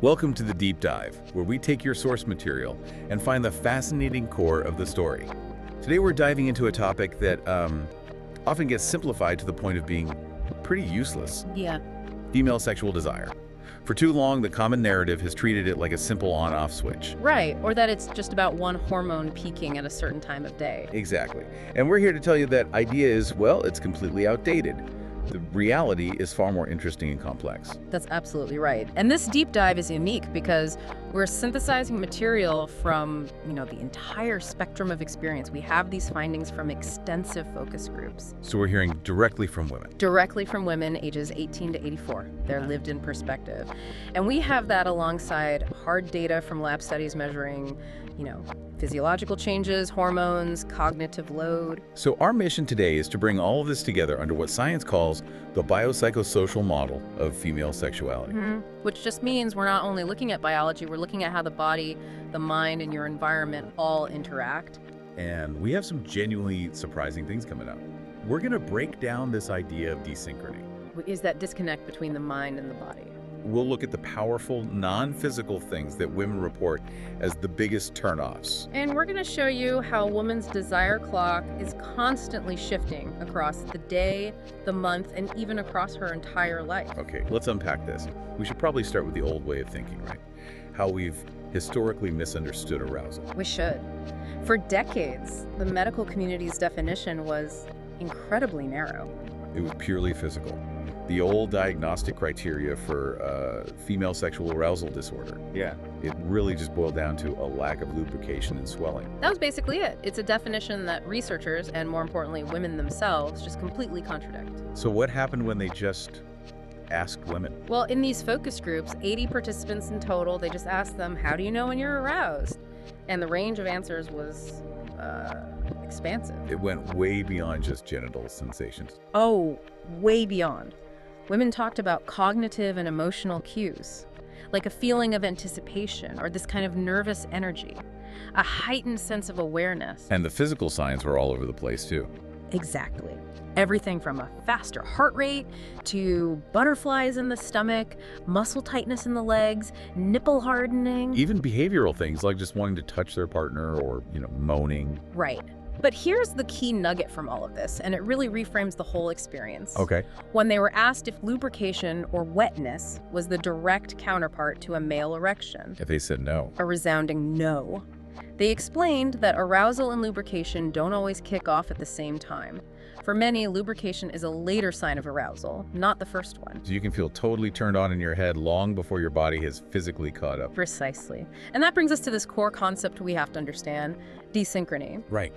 Welcome to the Deep Dive, where we take your source material and find the fascinating core of the story. Today we're diving into a topic that often gets simplified to the point of being pretty useless. Yeah. Female sexual desire. For too long, the common narrative has treated it like a simple on-off switch. Right, or that it's just about one hormone peaking at a certain time of day. Exactly. And we're here to tell you that idea is, well, it's completely outdated. The reality is far more interesting and complex. That's absolutely right. And this deep dive is unique because we're synthesizing material from, the entire spectrum of experience. We have these findings from extensive focus groups. So we're hearing directly from women. Directly from women ages 18 to 84, their lived-in perspective. And we have that alongside hard data from lab studies measuring, physiological changes, hormones, cognitive load. So our mission today is to bring all of this together under what science calls the biopsychosocial model of female sexuality. Which just means we're not only looking at biology, we're looking at how the body, the mind, and your environment all interact. And we have some genuinely surprising things coming up. We're going to break down this idea of desynchrony. Is that disconnect between the mind and the body. We'll look at the powerful, non-physical things that women report as the biggest turnoffs. And we're going to show you how a woman's desire clock is constantly shifting across the day, the month, and even across her entire life. Okay, let's unpack this. We should probably start with the old way of thinking, right? How we've historically misunderstood arousal. We should. For decades, the medical community's definition was incredibly narrow. It was purely physical. The old diagnostic criteria for female sexual arousal disorder. Yeah. It really just boiled down to a lack of lubrication and swelling. That was basically it. It's a definition that researchers, and more importantly, women themselves, just completely contradict. So what happened when they just asked women? Well, in these focus groups, 80 participants in total, they just asked them, how do you know when you're aroused? And the range of answers was expansive. It went way beyond just genital sensations. Oh, way beyond. Women talked about cognitive and emotional cues, like a feeling of anticipation or this kind of nervous energy, a heightened sense of awareness. And the physical signs were all over the place, too. Exactly. Everything from a faster heart rate to butterflies in the stomach, muscle tightness in the legs, nipple hardening. Even behavioral things like just wanting to touch their partner or, moaning. Right. But here's the key nugget from all of this, and it really reframes the whole experience. Okay. When they were asked if lubrication or wetness was the direct counterpart to a male erection, If they said no. a resounding no, they explained that arousal and lubrication don't always kick off at the same time. For many, lubrication is a later sign of arousal, not the first one. So you can feel totally turned on in your head long before your body has physically caught up. Precisely. And that brings us to this core concept we have to understand, desynchrony. Right.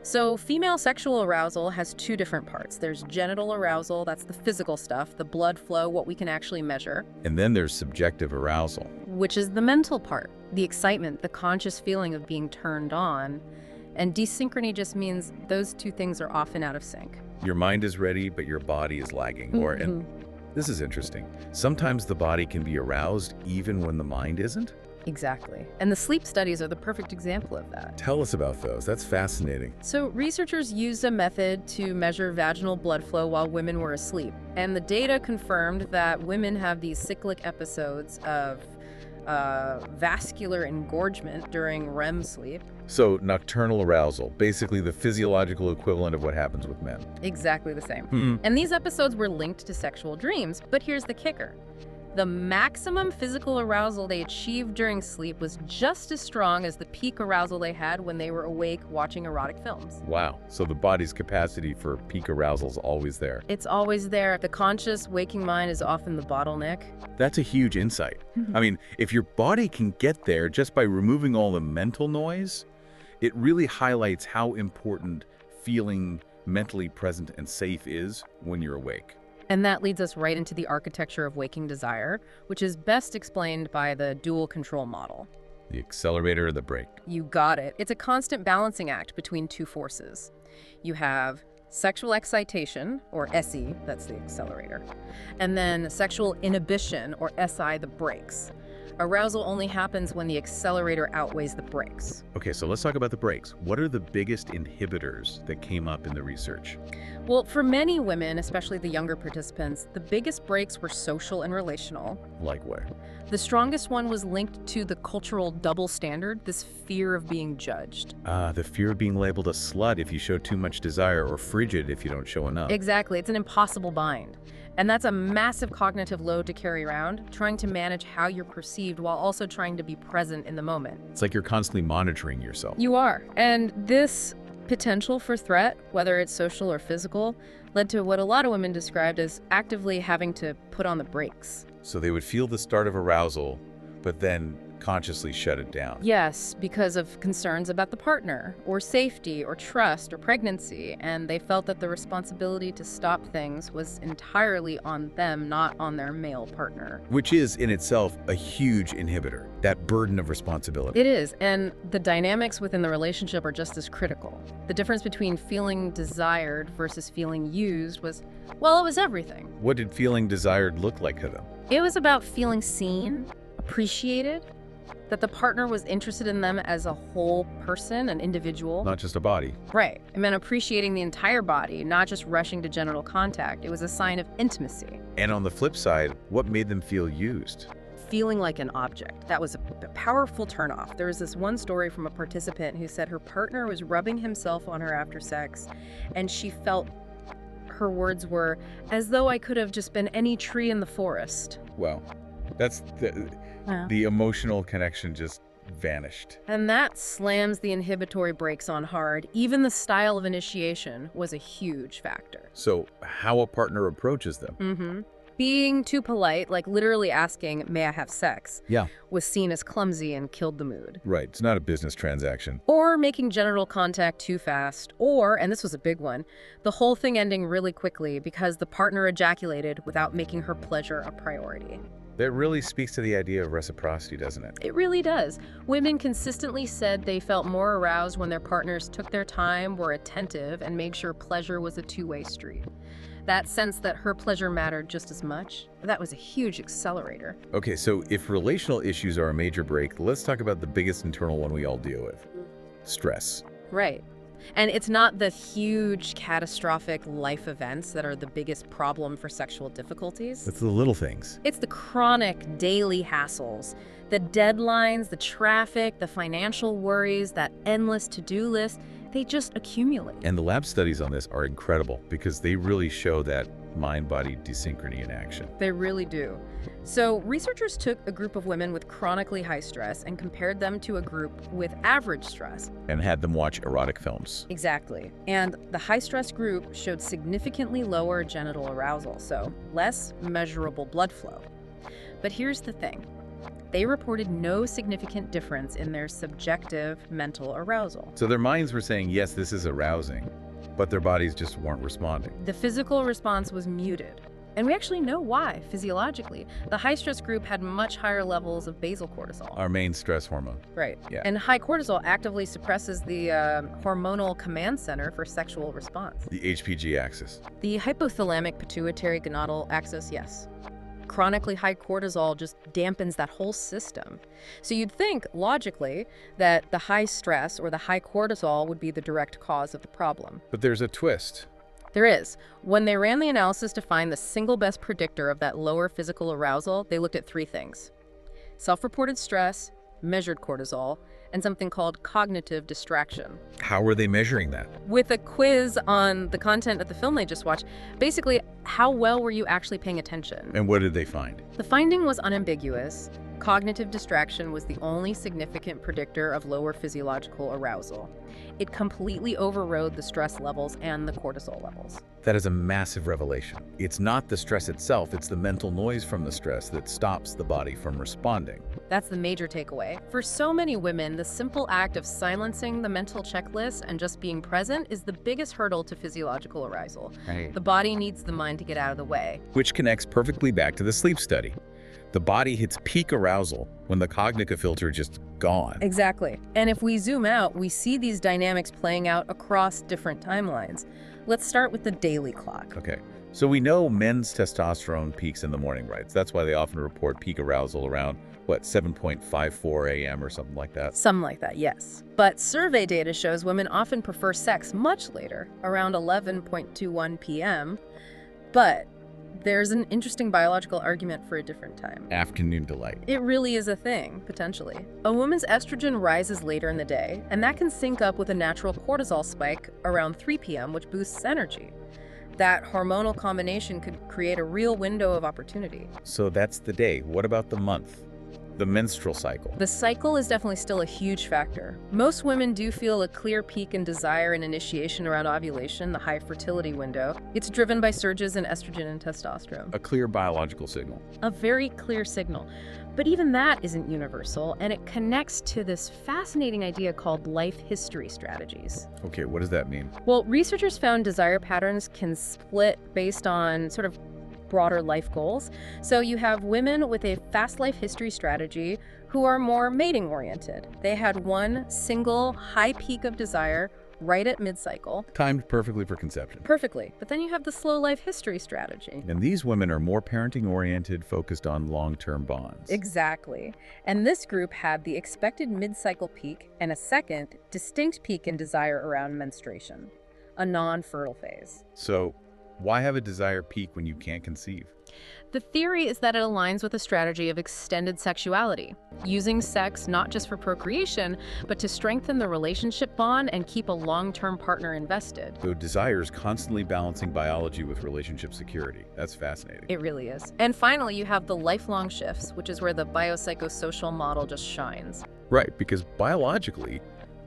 So female sexual arousal has two different parts. There's genital arousal, that's the physical stuff, the blood flow, what we can actually measure. And then there's subjective arousal. Which is the mental part, the excitement, the conscious feeling of being turned on. And desynchrony just means those two things are often out of sync. Your mind is ready, but your body is lagging. And this is interesting. Sometimes the body can be aroused even when the mind isn't. Exactly. And the sleep studies are the perfect example of that. Tell us about those. That's fascinating. So researchers used a method to measure vaginal blood flow while women were asleep. And the data confirmed that women have these cyclic episodes of vascular engorgement during REM sleep. So nocturnal arousal, basically the physiological equivalent of what happens with men. Exactly the same. And these episodes were linked to sexual dreams. But here's the kicker. The maximum physical arousal they achieved during sleep was just as strong as the peak arousal they had when they were awake watching erotic films. Wow. So the body's capacity for peak arousal is always there. It's always there. The conscious waking mind is often the bottleneck. That's a huge insight. I mean, if your body can get there just by removing all the mental noise, it really highlights how important feeling mentally present and safe is when you're awake. And that leads us right into the architecture of waking desire, which is best explained by the dual control model. The accelerator or the brake. You got it. It's a constant balancing act between two forces. You have sexual excitation, or SE, that's the accelerator, and then sexual inhibition, or SI, the brakes. Arousal only happens when the accelerator outweighs the brakes. Okay, so let's talk about the brakes. What are the biggest inhibitors that came up in the research? Well, for many women, especially the younger participants, the biggest brakes were social and relational. Like where? The strongest one was linked to the cultural double standard, this fear of being judged. The fear of being labeled a slut if you show too much desire, or frigid if you don't show enough. Exactly. It's an impossible bind. And that's a massive cognitive load to carry around, trying to manage how you're perceived while also trying to be present in the moment. It's like you're constantly monitoring yourself. You are. And this potential for threat, whether it's social or physical, led to what a lot of women described as actively having to put on the brakes. So they would feel the start of arousal, but then consciously shut it down. Yes, because of concerns about the partner, or safety, or trust, or pregnancy, and they felt that the responsibility to stop things was entirely on them, not on their male partner. Which is, in itself, a huge inhibitor, that burden of responsibility. It is, and the dynamics within the relationship are just as critical. The difference between feeling desired versus feeling used was, well, it was everything. What did feeling desired look like to them? It was about feeling seen, appreciated, that the partner was interested in them as a whole person, an individual. Not just a body. Right. It meant appreciating the entire body, not just rushing to genital contact. It was a sign of intimacy. And on the flip side, what made them feel used? Feeling like an object. That was a powerful turnoff. There was this one story from a participant who said her partner was rubbing himself on her after sex, and she felt, her words were, as though I could have just been any tree in the forest. Wow. That's the emotional connection just vanished. And that slams the inhibitory brakes on hard. Even the style of initiation was a huge factor. So how a partner approaches them. Being too polite, like literally asking, may I have sex, Yeah. was seen as clumsy and killed the mood. Right. It's not a business transaction. Or making genital contact too fast, or, and this was a big one, the whole thing ending really quickly because the partner ejaculated without making her pleasure a priority. That really speaks to the idea of reciprocity, doesn't it? It really does. Women consistently said they felt more aroused when their partners took their time, were attentive, and made sure pleasure was a two-way street. That sense that her pleasure mattered just as much, that was a huge accelerator. Okay, so if relational issues are a major break, let's talk about the biggest internal one we all deal with. Stress. Right. And it's not the huge catastrophic life events that are the biggest problem for sexual difficulties. It's the little things. It's the chronic daily hassles, the deadlines, the traffic, the financial worries, that endless to-do list. They just accumulate. And the lab studies on this are incredible because they really show that mind-body desynchrony in action. They really do. So researchers took a group of women with chronically high stress and compared them to a group with average stress. And had them watch erotic films. Exactly. And the high stress group showed significantly lower genital arousal, so less measurable blood flow. But here's the thing. They reported no significant difference in their subjective mental arousal. So their minds were saying, yes, this is arousing, but their bodies just weren't responding. The physical response was muted. And we actually know why, physiologically. The high-stress group had much higher levels of basal cortisol. Our main stress hormone. Right. Yeah. And high cortisol actively suppresses the hormonal command center for sexual response. The HPG axis. The hypothalamic pituitary gonadal axis, yes. Chronically high cortisol just dampens that whole system. So you'd think, logically, that the high stress or the high cortisol would be the direct cause of the problem. But there's a twist. There is. When they ran the analysis to find the single best predictor of that lower physical arousal, they looked at three things: self-reported stress, measured cortisol, and something called cognitive distraction. How were they measuring that? With a quiz on the content of the film they just watched, basically, how well were you actually paying attention? And what did they find? The finding was unambiguous. Cognitive distraction was the only significant predictor of lower physiological arousal. It completely overrode the stress levels and the cortisol levels. That is a massive revelation. It's not the stress itself, it's the mental noise from the stress that stops the body from responding. That's the major takeaway. For so many women, the simple act of silencing the mental checklist and just being present is the biggest hurdle to physiological arousal. Right. The body needs the mind to get out of the way. Which connects perfectly back to the sleep study. The body hits peak arousal when the cognitive filter just gone. Exactly. And if we zoom out, we see these dynamics playing out across different timelines. Let's start with the daily clock. Okay, so we know men's testosterone peaks in the morning, right? So that's why they often report peak arousal around what, 7:54 a.m. or something like that? Something like that, yes. But survey data shows women often prefer sex much later, around 11:21 p.m. But there's an interesting biological argument for a different time. Afternoon delight. It really is a thing, potentially. A woman's estrogen rises later in the day, and that can sync up with a natural cortisol spike around 3 p.m., which boosts energy. That hormonal combination could create a real window of opportunity. So that's the day. What about the month? The menstrual cycle. The cycle is definitely still a huge factor. Most women do feel a clear peak in desire and initiation around ovulation, the high fertility window. It's driven by surges in estrogen and testosterone. A clear biological signal. A very clear signal. But even that isn't universal, and it connects to this fascinating idea called life history strategies. Okay, what does that mean? Well, researchers found desire patterns can split based on sort of broader life goals. So you have women with a fast life history strategy who are more mating oriented. They had one single high peak of desire right at mid-cycle. Timed perfectly for conception. Perfectly. But then you have the slow life history strategy. And these women are more parenting oriented, focused on long-term bonds. Exactly. And this group had the expected mid-cycle peak and a second distinct peak in desire around menstruation, a non-fertile phase. So why have a desire peak when you can't conceive? The theory is that it aligns with a strategy of extended sexuality, using sex not just for procreation, but to strengthen the relationship bond and keep a long-term partner invested. So desire is constantly balancing biology with relationship security. That's fascinating. It really is. And finally, you have the lifelong shifts, which is where the biopsychosocial model just shines. Right, because biologically,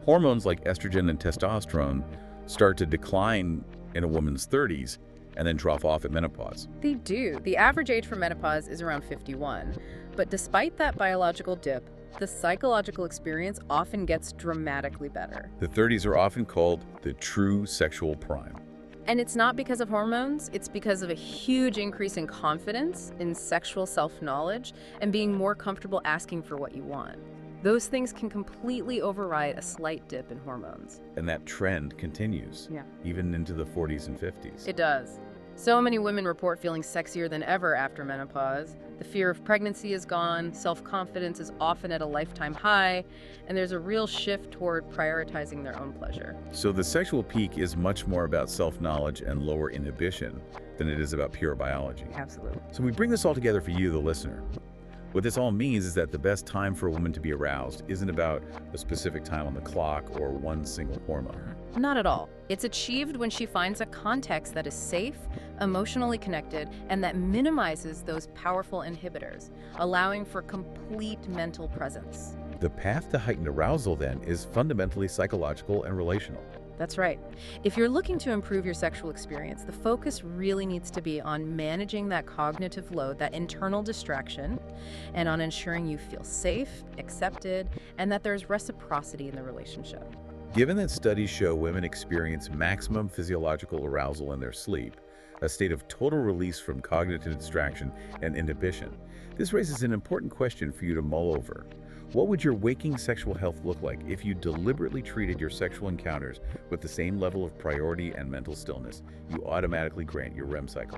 hormones like estrogen and testosterone start to decline in a woman's 30s and then drop off at menopause. They do. The average age for menopause is around 51. But despite that biological dip, the psychological experience often gets dramatically better. The 30s are often called the true sexual prime. And it's not because of hormones, it's because of a huge increase in confidence, in sexual self-knowledge, and being more comfortable asking for what you want. Those things can completely override a slight dip in hormones. And that trend continues, even into the 40s and 50s. It does. So many women report feeling sexier than ever after menopause. The fear of pregnancy is gone, self-confidence is often at a lifetime high, and there's a real shift toward prioritizing their own pleasure. So the sexual peak is much more about self-knowledge and lower inhibition than it is about pure biology. Absolutely. So we bring this all together for you, the listener. What this all means is that the best time for a woman to be aroused isn't about a specific time on the clock or one single hormone. Not at all. It's achieved when she finds a context that is safe, emotionally connected, and that minimizes those powerful inhibitors, allowing for complete mental presence. The path to heightened arousal, then, is fundamentally psychological and relational. That's right. If you're looking to improve your sexual experience, the focus really needs to be on managing that cognitive load, that internal distraction, and on ensuring you feel safe, accepted, and that there's reciprocity in the relationship. Given that studies show women experience maximum physiological arousal in their sleep, a state of total release from cognitive distraction and inhibition, this raises an important question for you to mull over. What would your waking sexual health look like if you deliberately treated your sexual encounters with the same level of priority and mental stillness you automatically grant your REM cycle?